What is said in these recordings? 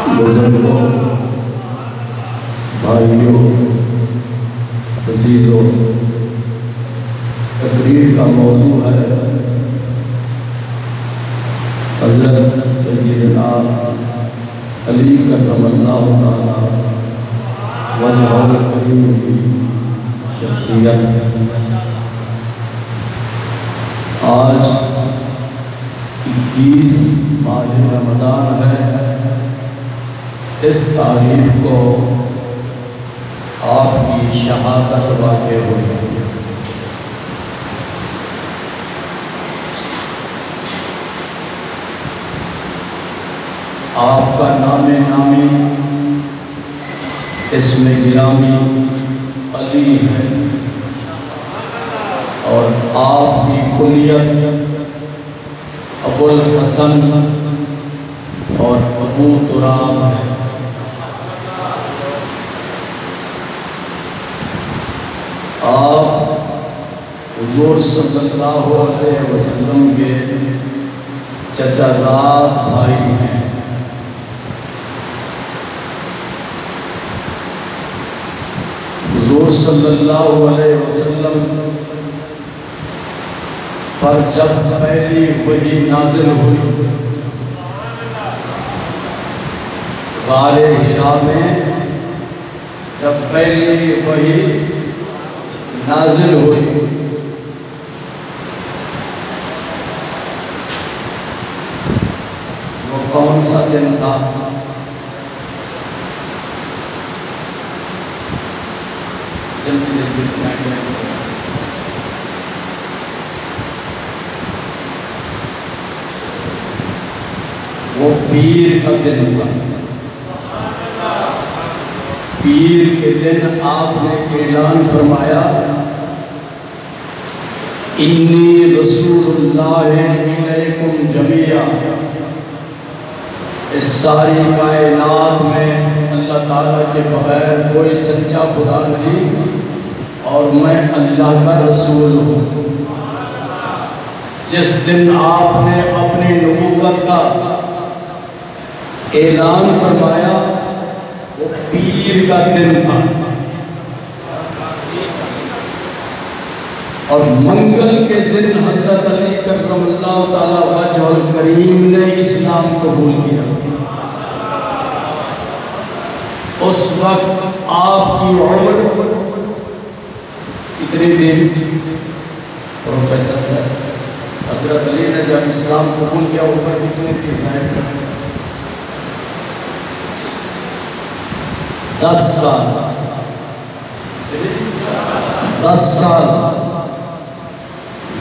بزرگوں، بھائیوں، عزیزوں، تقریر کا موضوع ہے حضرت سیدنا علی کرم اللہ تعالی وجہہ الکریم کی شخصیت۔ آج 21 ماہ رمضان ہے۔ اس تاریخ کو آپ کی شہادت واقع ہوئی۔ آپ کا نام نامی اسم گرامی علی ہے اور آپ کی کلیت ابو الحسن اور ابو تراب ہے۔ آپ حضور صلی اللہ علیہ وسلم کے چچا زاد بھائی ہیں۔ حضور صلی اللہ علیہ وسلم پر جب پہلی وحی نازل ہوئی غار حرا میں، جب پہلی وحی نازل ہوئی وہ کون سا دن تھا؟ وہ پیر کا دن تھا۔ پیر کے دن آپ نے اعلان فرمایا انی رسول اللہ علیکم جمیعا۔ اس ساری کائنات میں اللہ تعالیٰ کے بغیر کوئی سچا خدا نہیں اور میں اللہ کا رسول ہوں۔ جس دن آپ نے اپنی نبوت کا اعلان فرمایا وہ پیر کا دن تھا، اور منگل کے دن حضرت علی کرم اللہ تعالی وجہ الکریم نے اسلام قبول کیا۔ اس وقت آپ کی عمر کتنی تھی پروفیسر صاحب؟ حضرت علی نے جب اسلام قبول کیا عمر کتنی تھی ظاہر صاحب؟ 10 سال۔ 10 سال۔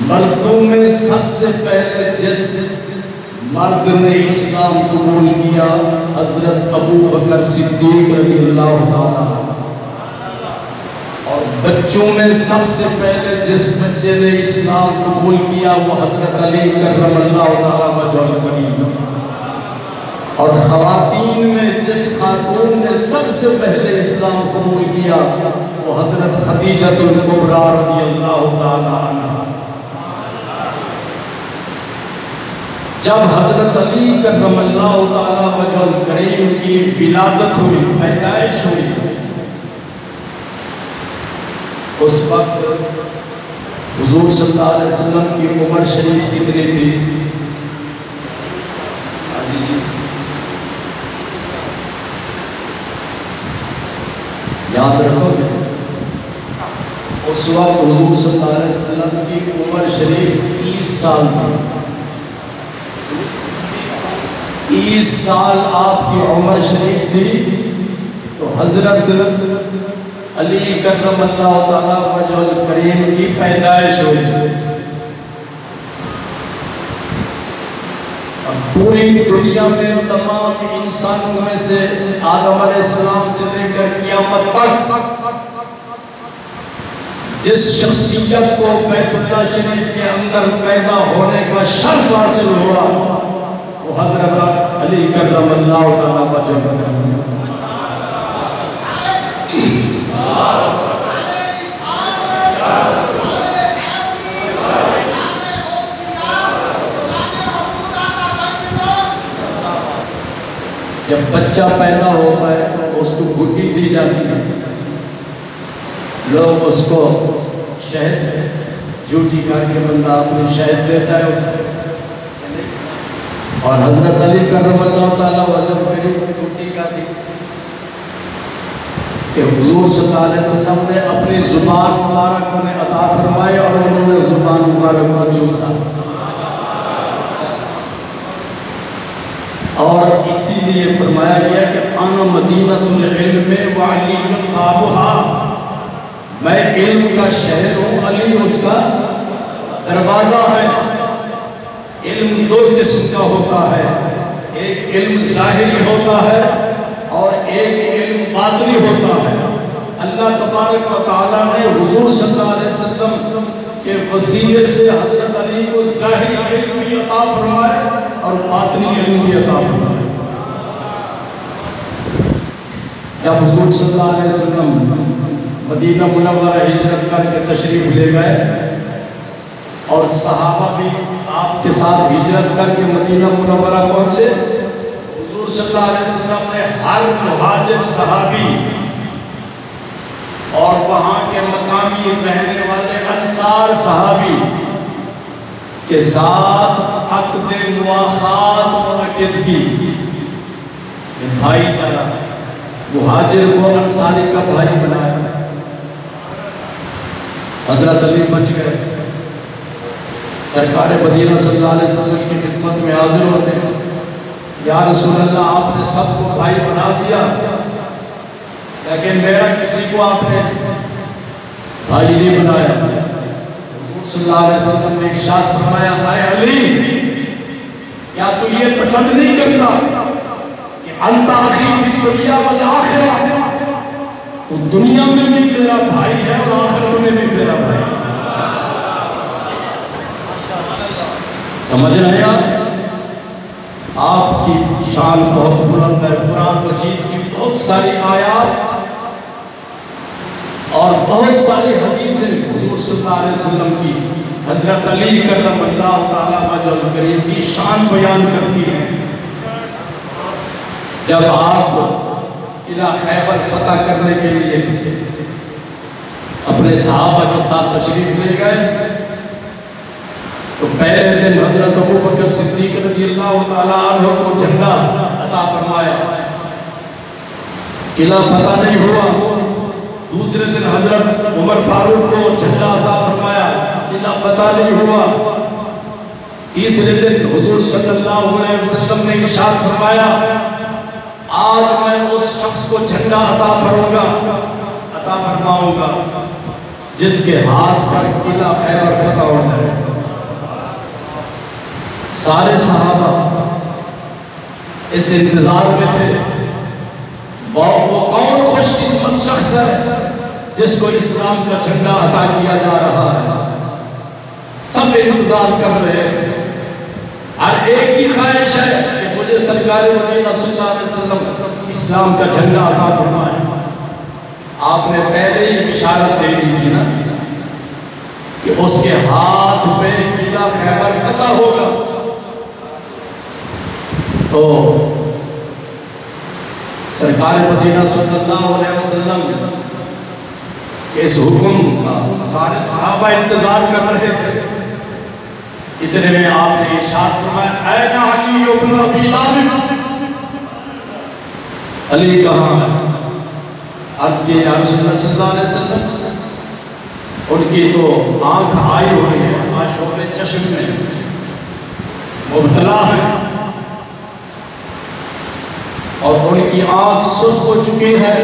مردوں میں سب سے پہلے جس مرد نے اسلام قبول کیا حضرت ابو بکر صدیق رضی اللہ تعالیٰ، اور بچوں میں سب سے پہلے جس بچے نے اسلام قبول کیا وہ حضرت علی کرم اللہ تعالیٰ وجہ الکریم، اور خواتین میں جس خاتون نے سب سے پہلے اسلام قبول کیا وہ حضرت خدیجہ الکبریٰ رضی اللہ تعالیٰ عنہ۔ جب حضرت علی کرم اللہ تعالیٰ وجہ الکریم کی ولادت ہوئی، پیدائش ہوئی، اس وقت حضور صلی اللہ علیہ وسلم کی عمر شریف کتنی تھی؟ یاد رکھو گے اس وقت حضور صلی اللہ علیہ وسلم کی عمر شریف 30 سال تھی۔ 30 سال آپ کی عمر شریف تھی تو حضرت علی کرم اللہ تعالیٰ وجہ الکریم کی پیدائش ہوئی۔ پوری دنیا میں تمام انسانوں میں سے آدم علیہ السلام سے لے کر قیامت تک جس شخصیت کو بیت اللہ شریف کے اندر پیدا ہونے کا شرف حاصل ہوا وہ حضرت علی کرم اللہ تعالیٰ وجہ الکریم۔ جب بچہ پیدا ہوتا ہے تو اس کو گھٹی دی جاتی ہے، لوگ اس کو شہد جھوٹی کر کے بندہ اپنی شہد دیتا ہے اس کو، اور حضرت علی کرم اللہ تعالیٰ وجہ گھٹی کا دی کہ حضور صلی اللہ علیہ وسلم نے اپنی زبان مبارک انہیں عطا فرمائے اور انہوں نے زبان مبارک کو چوسا، اور اسی لیے فرمایا گیا کہ انا مدینۃ العلم وعلی بابھا، میں علم کا شہر ہوں، علی اس کا دروازہ ہے۔ علم دو قسم کا ہوتا ہے، ایک علم ظاہری ہوتا ہے اور ایک علم باطنی ہوتا ہے۔ اللہ تبارک و تعالیٰ نے حضور صلی اللہ علیہ وسلم کے وسیلے سے حضرت علی کو ظاہری علم بھی عطا فرمائے اور باطنی علم بھی عطا فرمائے۔ جب حضور صلی اللہ علیہ وسلم مدینہ منورہ ہجرت کر کے تشریف لے گئے اور صحابہ بھی آپ کے ساتھ ہجرت کر کے مدینہ منورہ پہنچے، حضور صلی اللہ علیہ وسلم نے ہر مہاجر صحابی اور وہاں کے مقامی رہنے والے انصار صحابی کے ساتھ عقد مواخات منعقد کی، بھائی چارہ، مہاجر کو انصاری کا بھائی بنایا۔ حضرت علی بچ گئے، سرکار مدینہ صلی اللہ علیہ وسلم کی خدمت میں حاضر ہوتے ہیں، یا رسول اللہ آپ نے سب کو بھائی بنا دیا لیکن میرا کسی کو آپ نے بھائی نہیں بنایا۔ حضور صلی اللہ علیہ وسلم نے ارشاد فرمایا، اے علی کیا تو یہ پسند نہیں کرتا کہ انت اخی فی الدنیا والآخرہ، تو دنیا میں بھی میرا بھائی ہے اور آخرت میں بھی میرا بھائی ہے۔ سمجھ رہے ہیں آپ کی شان بہت بلند ہے، قرآن مجید کی بہت ساری آیات اور بہت ساری حدیثیں حضور صلی اللہ علیہ وسلم کی حضرت علی کرم اللہ تعالیٰ وجہ الکریم کی شان بیان کرتی ہیں۔ جب آپ قلعہ خیبر فتح کرنے کے لیے اپنے صحابہ کے ساتھ تشریف لے گئے تو پہلے دن حضرت ابو بکر صدیق رضی اللہ تعالیٰ عنہ کو جھنڈا عطا فرمایا، قلعہ فتح نہیں ہوا۔ دوسرے دن حضرت عمر فاروق کو جھنڈا عطا فرمایا، قلعہ فتح نہیں ہوا۔ تیسرے دن حضور صلی اللہ علیہ وسلم نے ارشاد فرمایا، آج میں اس شخص کو جھنڈا عطا فرماؤں گا جس کے ہاتھ پر قلعہ خیبر فتح ہو جائے۔ سارے صحابہ اس انتظار میں تھے، وہ کون خوش قسمت شخص ہے جس کو اسلام کا جھنڈا عطا کیا جا رہا ہے۔ سب انتظار کر رہے ہیں، ہر ایک کی خواہش ہے کہ مجھے سرکار مدینہ صلی اللہ علیہ وسلم اسلام کا جھنڈا عطا فرمائے۔ آپ نے پہلے ہی بشارت دے دی تھی نا کہ اس کے ہاتھ پہ قلعہ خیبر فتح ہوگا، تو سرکار مدینہ صلی اللہ علیہ وسلم کے اس حکم کا سارے صحابہ انتظار کر رہے تھے۔ اتنے میں آپ نے ارشاد فرمایا، اے علی ابن ابی طالب، علی کہاں ہے؟ عرض کی یا رسول اللہ صلی اللہ علیہ وسلم، ان کی تو آنکھ آئی ہوئی ہے، آشوب چشم میں مبتلا ہے اور ان کی آنکھ سرخ ہو چکی ہے۔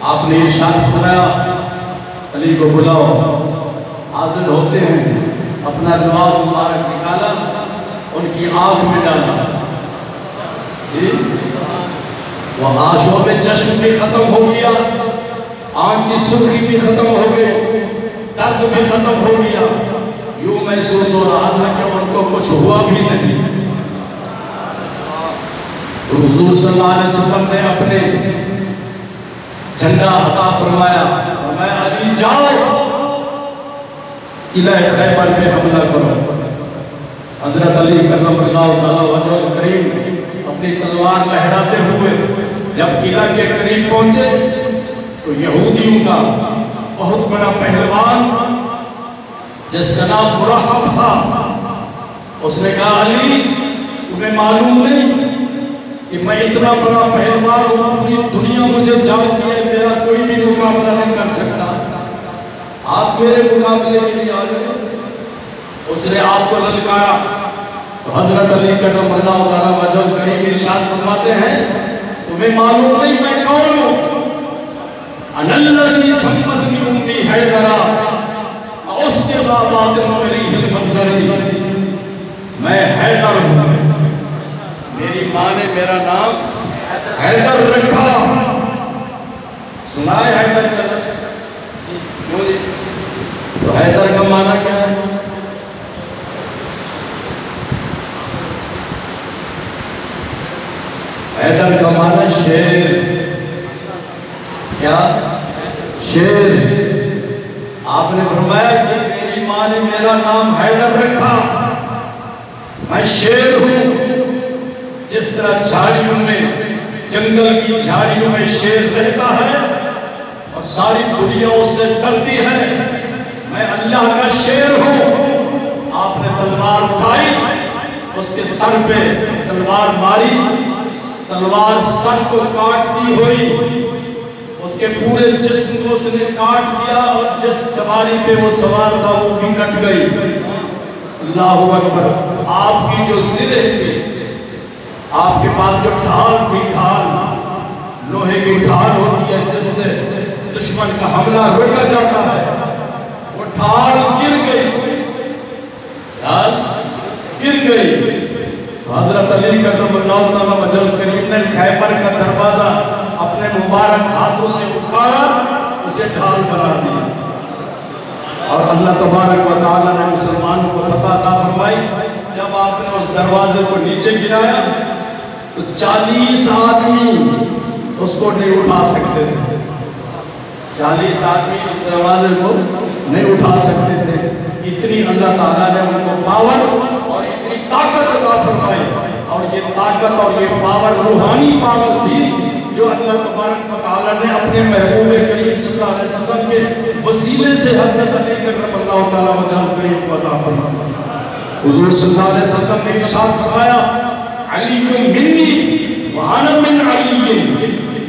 آپ نے ارشاد فرمایا، علی کو بلاؤ۔ حاضر ہوتے ہیں، اپنا لعاب مبارک نکالا، ان کی آنکھ میں ڈالا، وہ آشوب چشم بھی ختم ہو گیا، آنکھ کی سرخی بھی ختم ہو گئی، درد بھی ختم ہو گیا۔ یوں محسوس ہو رہا تھا کہ ان کو کچھ ہوا بھی نہیں۔ تو حضور صلی اللہ علیہ وسلم نے اپنے جھنڈا عطا فرمایا، فرمایا علی جاؤ قلعہ خیبر پہ حملہ کرو۔ حضرت علی کرم اللہ تعالیٰ وجہ الکریم اپنی اپنی تلوار لہراتے ہوئے جب قلعہ کے قریب پہنچے تو یہودیوں کا بہت بڑا پہلوان جس کا نام مرحب تھا، اس نے کہا علی تمہیں معلوم نہیں کہ میں اتنا بڑا پہلوان ہوں، پوری دنیا مجھے جانتی ہے، میرا کوئی بھی مقابلہ نہیں کر سکتا، آپ میرے مقابلے کے لیے آ گئے؟ اس نے آپ کو للکارا تو حضرت علی کرم اللہ تعالیٰ وجہ کریم ارشاد فرماتے ہیں تمہیں معلوم نہیں میں کون ہوں؟ انا الذی سمتنی امی حیدرا اس کے بابات مریح المنظری، میں حیدر ہوں، میری ماں نے میرا نام حیدر رکھا۔ سنا ہے حیدر کا لفظ؟ کیوں جی؟ تو حیدر کا معنی کیا ہے؟ حیدر کا معنی شیر، کیا؟ شیر۔ آپ نے فرمایا کہ میری ماں نے میرا نام حیدر رکھا، میں شیر ہوں۔ جس طرح جھاڑیوں میں، جنگل کی جھاڑیوں میں شیر رہتا ہے اور ساری دنیا اس سے ڈرتی ہے، میں اللہ کا شیر ہوں۔ آپ نے تلوار اٹھائی، اس کے سر پہ تلوار ماری، تلوار سر کو کاٹتی ہوئی، اس کے پورے جسم کو اس نے کاٹ دیا اور جس سواری پہ وہ سوار تھا وہ بھی کٹ گئی۔ اللہ اکبر۔ آپ کی جو زرہ تھی، آپ کے پاس جو ڈھال تھی، ڈھال لوہے کی ڈھال ہوتی ہے جس سے دشمن کا حملہ روکا جاتا ہے، وہ ڈھال گر گئی، ڈھال گر گئی۔ حضرت علی کرم اللہ تعالیٰ وجل کریم نے خیبر کا دروازہ اپنے مبارک ہاتھوں سے اٹھایا، اسے ڈھال بنا دیا، اور اللہ تبارک و تعالیٰ نے مسلمانوں کو فتح عطا فرمائی۔ جب آپ نے اس دروازے کو نیچے گرایا تو 40 آدمی اس کو نہیں اٹھا سکتے تھے، 40 آدمی اس دروازے کو نہیں اٹھا سکتے تھے۔ اتنی اللہ تعالیٰ نے ان کو پاور اور اتنی طاقت عطا فرمائی، اور یہ طاقت اور یہ پاور روحانی پاور تھی جو اللہ تبارک و تعالیٰ نے اپنے محبوب کریم صلی اللہ علیہ وسلم کے وسیلے سے حضرت علی کرم اللہ تعالیٰ وجہ کریم کو عطا فرمائی۔ حضور صلی اللہ علیہ وسلم نے ارشاد فرمایا علی منی وانا من علی،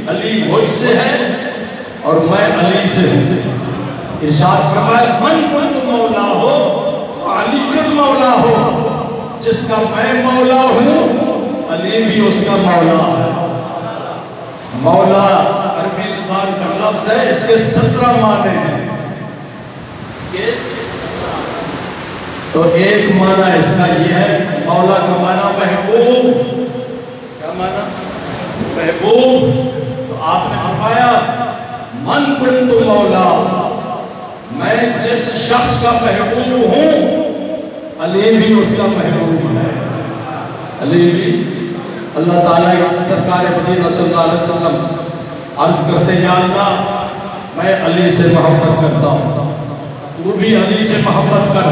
علی مجھ سے ہے اور میں علی سے ہوں۔ ارشاد فرمایا من کنت مولا ہو علی کن مولا ہو، جس کا میں مولا ہوں علی بھی اس کا مولا ہے۔ مولا عربی زبان کا لفظ ہے، اس کے 17 معنی ہیں، تو ایک معنی اس کا یہ ہے، مولا کا معنی محبوب، کیا معنی؟ محبوب۔ تو آپ نے فرمایا من کنت مولا، میں جس شخص کا محبوب ہوں علی بھی اس کا محبوب ہے۔ علی بھی اللہ تعالیٰ سرکار مدینہ صلی اللہ علیہ وسلم عرض کرتے یا اللہ میں علی سے محبت کرتا ہوں، تو بھی علی سے محبت کر،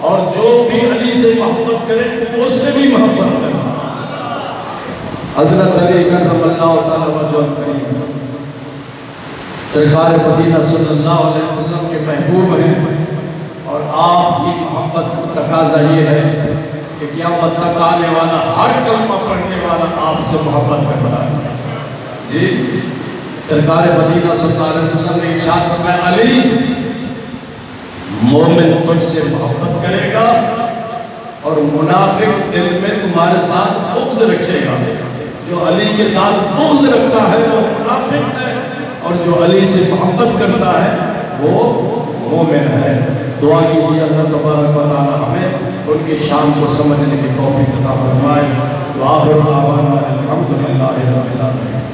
اور جو بھی علی سے محبت کرے اس سے بھی محبت کر۔ حضرت علی کرم اللہ تعالیٰ وجہ کریم سرکار مدینہ صلی اللہ علیہ وسلم کے محبوب ہیں، اور آپ کی محبت کا تقاضا یہ ہے کہ قیامت تک آنے والا ہر کلمہ پڑھنے والا آپ سے محبت کرتا ہے۔ جی سرکار مدینہ صلی اللہ علیہ وسلم نے ارشاد فرمایا علی مومن تجھ سے محبت کرے گا اور منافق دل میں تمہارے ساتھ بغض رکھے گا۔ جو علی کے ساتھ بغض رکھتا ہے وہ منافق ہے، اور جو علی سے محبت کرتا ہے وہ مومن ہے۔ دعا کیجیے اللہ تبارک و تعالی ہمیں ان کی شان کو سمجھنے کی توفیق عطا فرمائے۔ وآخر دعوانا الحمدللہ رب العالمین۔